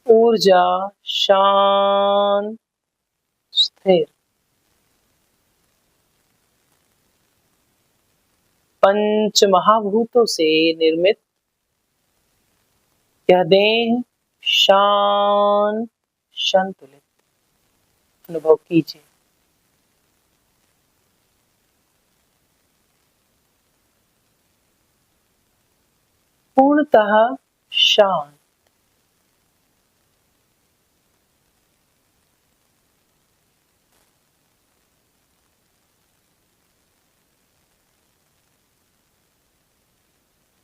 ऊर्जा शांत, स्थिर। पंच महाभूतों से निर्मित यह देह शांत, संतुलित अनुभव कीजिए। पूर्णतः शांत।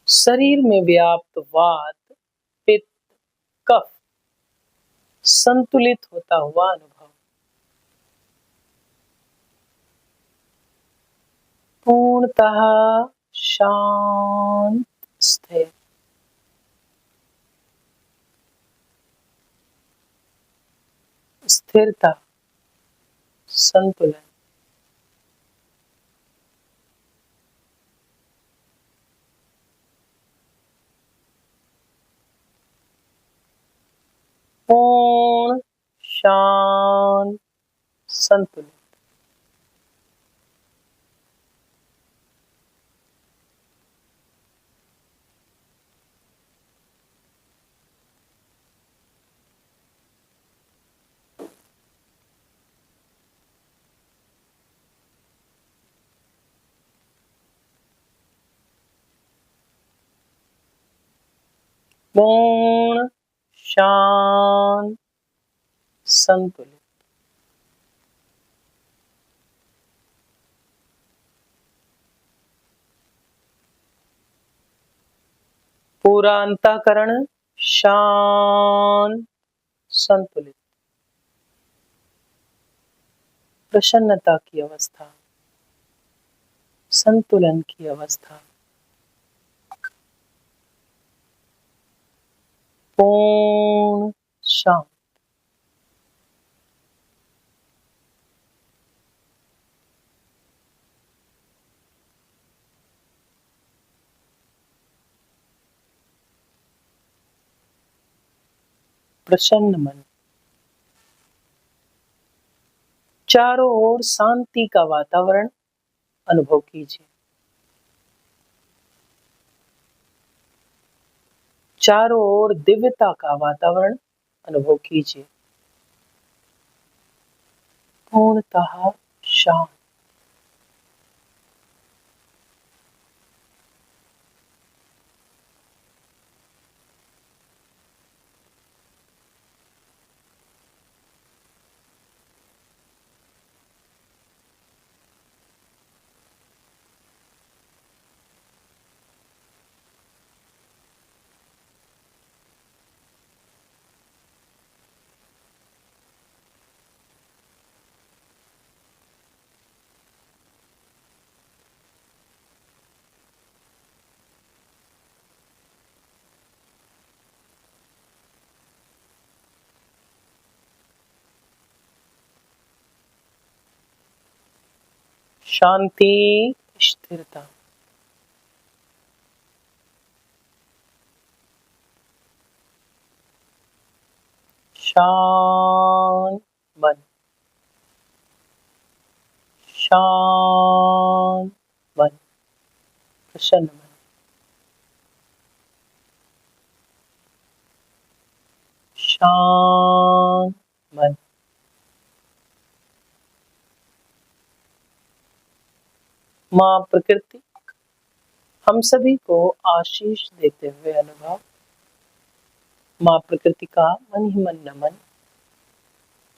शरीर में व्याप्त वात, पित्त, कफ संतुलित होता हुआ अनुभव। पूर्णतः शांत, स्थिर। स्थिरता, संतुलन। पूर्ण शांत, संतुलित। पूर्ण शांत, संतुलित। पूरा अंतःकरण शांत, संतुलित। प्रसन्नता की अवस्था, संतुलन की अवस्था। पूर्ण शांत। प्रसन्न मन। चारों ओर शांति का वातावरण अनुभव कीजिए। चारों ओर दिव्यता का वातावरण अनुभव कीजिए। पूर्णतः शांत। शांति, स्थिरता। शांत मन। शांत मन। प्रसन्न मन। शांत मन। माँ प्रकृति हम सभी को आशीष देते हुए अनुभव। माँ प्रकृति का मन ही मन नमन।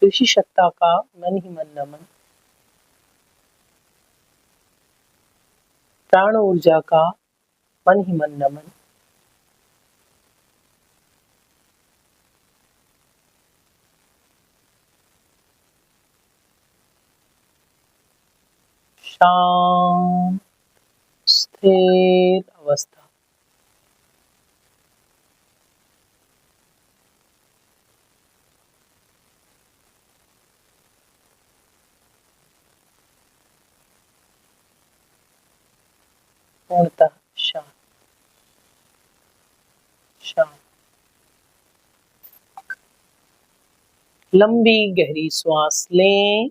ऋषि सत्ता का मन ही मन नमन। प्राण ऊर्जा का मन ही मन नमन। शांत स्थिर अवस्था। पूर्णतः शांत। शांत। लंबी गहरी श्वास लें।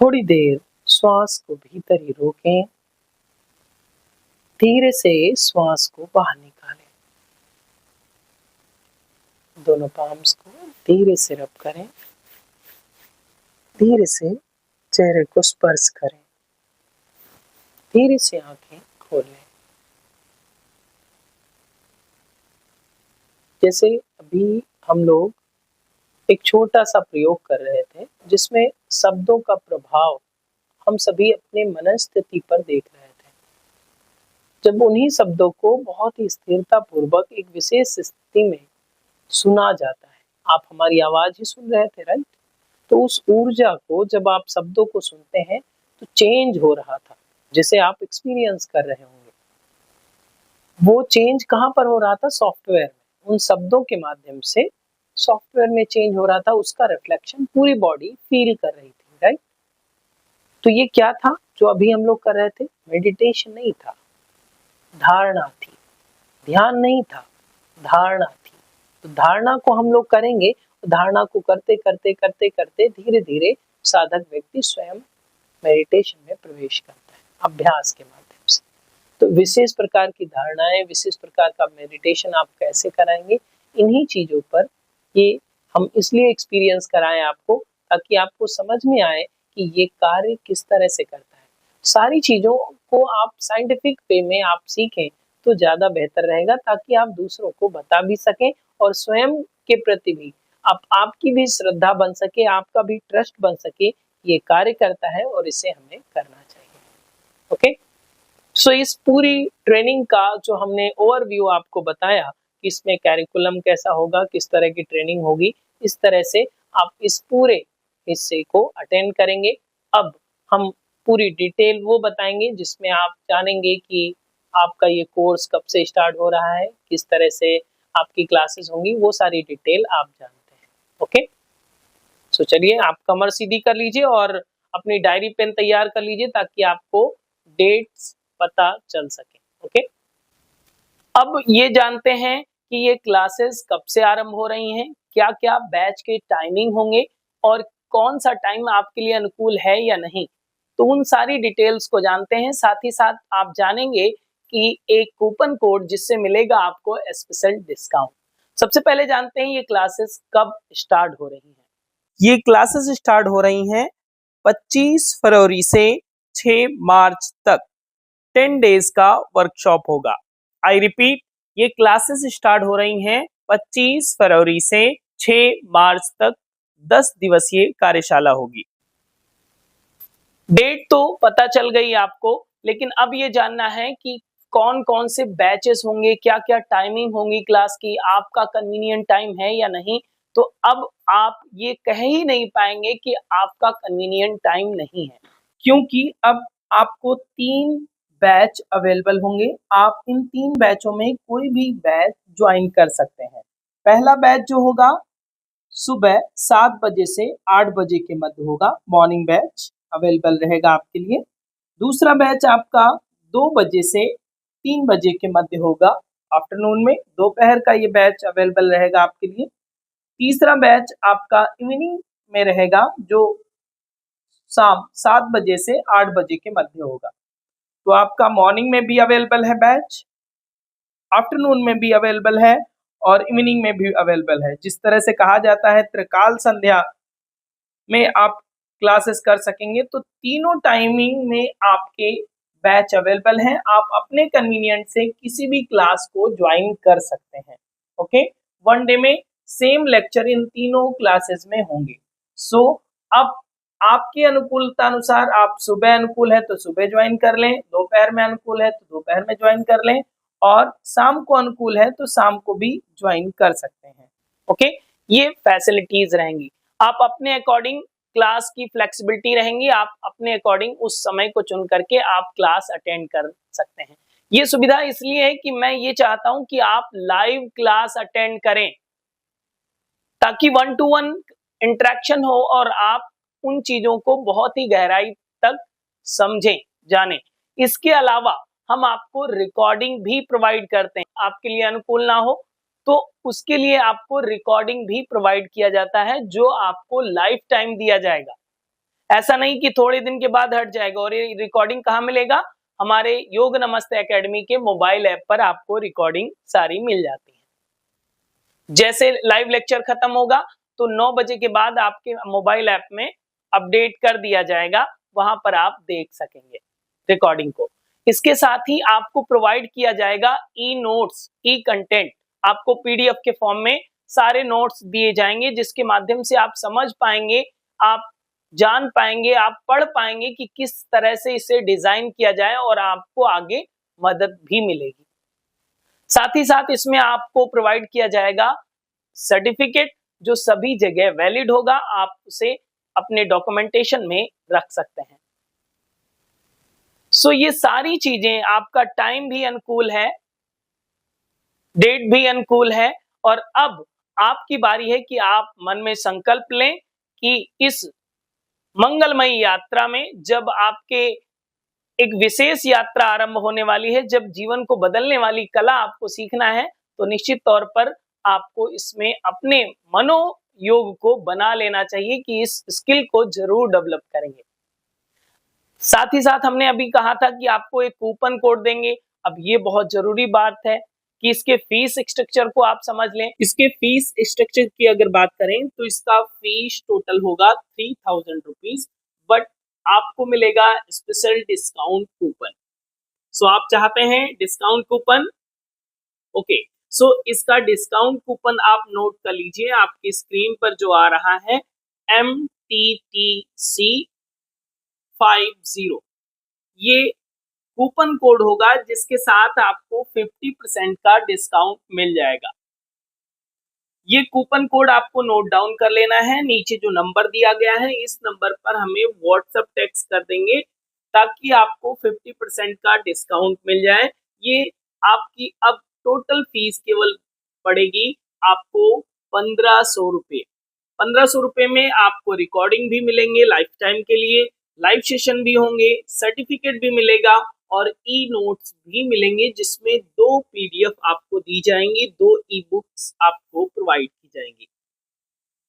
थोड़ी देर श्वास को भीतर ही रोकें। धीरे से श्वास को बाहर निकालें। दोनों पाम्स को धीरे से रब करें। धीरे से चेहरे को स्पर्श करें। धीरे से आंखें खोलें। जैसे अभी हम लोग एक छोटा सा प्रयोग कर रहे थे जिसमें शब्दों का प्रभाव हम सभी अपने मनस्थिति पर देख रहे थे। जब उन्हीं शब्दों को बहुत ही स्थिरता पूर्वक एक विशेष स्थिति में सुना जाता है, आप हमारी आवाज ही सुन रहे थे, राइट? तो उस ऊर्जा को जब आप शब्दों को सुनते हैं तो चेंज हो रहा था, जिसे आप एक्सपीरियंस कर रहे होंगे। वो चेंज कहाँ पर हो रहा था? सॉफ्टवेयर में। उन शब्दों के माध्यम से सॉफ्टवेयर में चेंज हो रहा था, उसका रिफ्लेक्शन पूरी बॉडी फील कर रही थी, राइट? तो ये क्या था जो अभी हम लोग कर रहे थे? मेडिटेशन नहीं था, धारणा थी। ध्यान नहीं था, धारणा थी। तो धारणा को हम लोग करेंगे, धारणा को करते करते करते करते धीरे धीरे साधक व्यक्ति स्वयं मेडिटेशन में प्रवेश करता है, अभ्यास के माध्यम से। तो विशेष प्रकार की धारणाएं, विशेष प्रकार का मेडिटेशन आप कैसे कराएंगे, इन्हीं चीजों पर ये हम इसलिए एक्सपीरियंस कराएं आपको, ताकि आपको समझ में आए कि ये कार्य किस तरह से करता है। सारी चीजों को आप साइंटिफिक वे में आप सीखें तो ज्यादा बेहतर रहेगा, ताकि आप दूसरों को बता भी सकें और स्वयं के प्रति भी आपकी भी श्रद्धा बन सके, आपका भी ट्रस्ट बन सके, ये कार्य करता है और इसे हमें करना चाहिए। ओके, सो इस पूरी ट्रेनिंग का जो हमने ओवरव्यू आपको बताया कि इसमें कैरिकुलम कैसा होगा, किस तरह की ट्रेनिंग होगी, इस तरह से आप इस पूरे हिस्से को अटेंड करेंगे। अब हम पूरी डिटेल वो बताएंगे जिसमें आप जानेंगे कि आपका ये कोर्स कब से स्टार्ट हो रहा है, किस तरह से आपकी क्लासेस होंगी, वो सारी डिटेल आप जानते हैं। ओके, सो चलिए आप कमर सीधी कर लीजिए और अपनी डायरी पेन तैयार कर लीजिए ताकि आपको डेट्स पता चल सके। ओके, अब ये जानते हैं कि ये क्लासेस कब से आरंभ हो रही हैं, क्या-क्या बैच के टाइमिंग होंगे और कौन सा टाइम आपके लिए अनुकूल है या नहीं। तो उन सारी डिटेल्स को जानते हैं, साथ ही साथ आप जानेंगे कि एक कूपन कोड जिससे मिलेगा आपको स्पेशल डिस्काउंट। सबसे पहले जानते हैं ये क्लासेस कब स्टार्ट हो रही हैं। ये क्लासेस स्टार्ट हो रही हैं 25 फरवरी से 6 मार्च तक 10 डेज का वर्कशॉप होगा। आई रिपीट, ये क्लासेस स्टार्ट हो रही हैं 25 फरवरी से 6 मार्च तक 10 दिवसीय कार्यशाला होगी। डेट तो पता चल गई आपको, लेकिन अब ये जानना है कि कौन-कौन से बैचेस होंगे, क्या-क्या टाइमिंग होंगी क्लास की, आपका कन्वीनिएंट टाइम है या नहीं। तो अब आप ये कह ही नहीं पाएंगे कि आपका कन्वीनिएंट टाइम नहीं है, क्योंकि अब आपको 3 बैच अवेलेबल होंगे। आप इन 3 बैचों में कोई भी बैच ज्वाइन कर सकते हैं। पहला बैच जो होगा सुबह 7 बजे से 8 बजे के मध्य होगा, मॉर्निंग बैच अवेलेबल रहेगा आपके लिए। दूसरा बैच आपका 2 बजे से 3 बजे के मध्य होगा, आफ्टरनून में, दोपहर का ये बैच अवेलेबल रहेगा आपके लिए। तीसरा बैच आपका इवनिंग में रहेगा, जो शाम 7 बजे से 8 बजे के मध्य होगा। तो आपका मॉर्निंग में भी अवेलेबल है बैच, आफ्टरनून में भी अवेलेबल है और इवनिंग में भी अवेलेबल है। जिस तरह से कहा जाता है त्रिकाल संध्या में आप क्लासेस कर सकेंगे, तो तीनों टाइमिंग में आपके बैच अवेलेबल हैं। आप अपने कन्वीनियंट से किसी भी क्लास को ज्वाइन कर सकते हैं। ओके, वन डे में सेम लेक्चर इन तीनों क्लासेस में होंगे। सो अब आपकी अनुकूलता अनुसार, आप सुबह अनुकूल है तो सुबह ज्वाइन कर लें, दोपहर में अनुकूल है तो दोपहर में ज्वाइन कर लें, और शाम को अनुकूल है तो शाम को भी ज्वाइन कर सकते हैं। ओके, ये फैसिलिटीज रहेंगी। आप अपने अकॉर्डिंग क्लास की फ्लेक्सिबिलिटी रहेंगी, आप अपने अकॉर्डिंग उस समय को चुन करके आप क्लास अटेंड कर सकते हैं। ये सुविधा इसलिए है कि मैं ये चाहता हूं कि आप लाइव क्लास अटेंड करें, ताकि 1 to 1 इंटरेक्शन हो और आप उन चीजों को बहुत ही गहराई तक समझें, जानें। इसके अलावा हम आपको रिकॉर्डिंग भी प्रोवाइड करते हैं। आपके लिए अनुकूल ना हो तो उसके लिए आपको रिकॉर्डिंग भी प्रोवाइड किया जाता है, जो आपको लाइफ टाइम दिया जाएगा। ऐसा नहीं कि थोड़े दिन के बाद हट जाएगा। और ये रिकॉर्डिंग कहाँ मिलेगा? हमारे योग नमस्ते एकेडमी के मोबाइल ऐप पर आपको रिकॉर्डिंग सारी मिल जाती है। जैसे लाइव लेक्चर खत्म होगा तो 9 बजे के बाद आपके मोबाइल ऐप में अपडेट कर दिया जाएगा, वहां पर आप देख सकेंगे रिकॉर्डिंग को। इसके साथ ही आपको प्रोवाइड किया जाएगा ई नोट्स, ई कंटेंट। आपको पीडीएफ के फॉर्म में सारे नोट्स दिए जाएंगे, जिसके माध्यम से आप समझ पाएंगे, आप जान पाएंगे, आप पढ़ पाएंगे कि किस तरह से इसे डिजाइन किया जाए, और आपको आगे मदद भी मिलेगी। साथ ही साथ इसमें आपको प्रोवाइड किया जाएगा सर्टिफिकेट, जो सभी जगह वैलिड होगा। आप उसे अपने डॉक्यूमेंटेशन में रख सकते हैं। सो ये सारी चीजें, आपका टाइम भी अनुकूल है, डेट भी अनुकूल है, और अब आपकी बारी है कि आप मन में संकल्प लें कि इस मंगलमयी यात्रा में, जब आपके एक विशेष यात्रा आरंभ होने वाली है, जब जीवन को बदलने वाली कला आपको सीखना है, तो निश्चित तौर पर आपको इसमें अपने मनोयोग को बना लेना चाहिए कि इस स्किल को जरूर डेवलप करेंगे। साथ ही साथ हमने अभी कहा था कि आपको एक कूपन कोड देंगे। अब ये बहुत जरूरी बात है कि इसके फीस स्ट्रक्चर को आप समझ लें। इसके फीस स्ट्रक्चर की अगर बात करें तो इसका फीस टोटल होगा 3000 रुपीज, बट आपको मिलेगा स्पेशल डिस्काउंट कूपन। सो आप चाहते हैं डिस्काउंट कूपन, ओके, सो इसका डिस्काउंट कूपन आप नोट कर लीजिए। आपकी स्क्रीन पर जो आ रहा है MTTC50, ये कूपन कोड होगा जिसके साथ आपको 50% का डिस्काउंट मिल जाएगा। ये कूपन कोड आपको नोट डाउन कर लेना है। नीचे जो नंबर दिया गया है, इस नंबर पर हमें व्हाट्सएप टेक्स्ट कर देंगे, ताकि आपको 50% का डिस्काउंट मिल जाए। ये आपकी अब टोटल फीस केवल पड़ेगी आपको 1500 रुपये। 1500 रुपये में आपको रिकॉर्डिंग भी मिलेंगे लाइफ टाइम के लिए, लाइव सेशन भी होंगे, सर्टिफिकेट भी मिलेगा, और ई नोट्स भी मिलेंगे, जिसमें 2 पीडीएफ आपको दी जाएंगी, 2 ई बुक्स आपको प्रोवाइड की जाएंगी।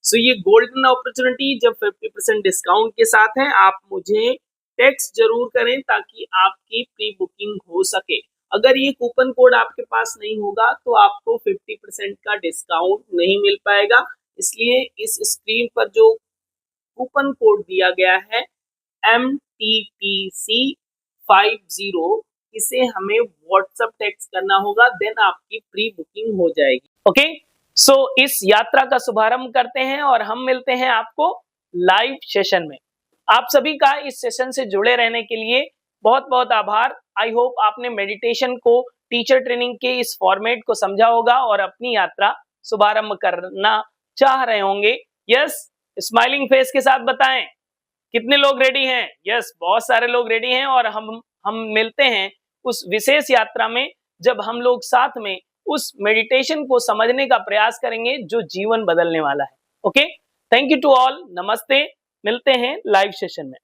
सो ये गोल्डन अपॉर्चुनिटी जब 50% डिस्काउंट के साथ है, आप मुझे टेक्स्ट जरूर करें ताकि आपकी प्री बुकिंग हो सके। अगर ये कूपन कोड आपके पास नहीं होगा तो आपको 50% का डिस्काउंट नहीं मिल पाएगा, इसलिए इस स्क्रीन पर जो कूपन कोड दिया गया है MTTC50, इसे हमें व्हाट्सएप टेक्स्ट करना होगा, देन आपकी प्री बुकिंग हो जाएगी। ओके, सो इस यात्रा का शुभारंभ करते हैं और हम मिलते हैं आपको लाइव सेशन में। आप सभी का इस सेशन से जुड़े रहने के लिए बहुत बहुत आभार। आई होप आपने मेडिटेशन को टीचर ट्रेनिंग के इस फॉर्मेट को समझा होगा और अपनी यात्रा शुभारंभ करना चाह रहे होंगे। यस, स्माइलिंग फेस के साथ बताएं कितने लोग रेडी हैं। यस, बहुत सारे लोग रेडी हैं और हम मिलते हैं उस विशेष यात्रा में जब हम लोग साथ में उस मेडिटेशन को समझने का प्रयास करेंगे जो जीवन बदलने वाला है। Okay, thank you to all, नमस्ते, मिलते हैं लाइव सेशन में।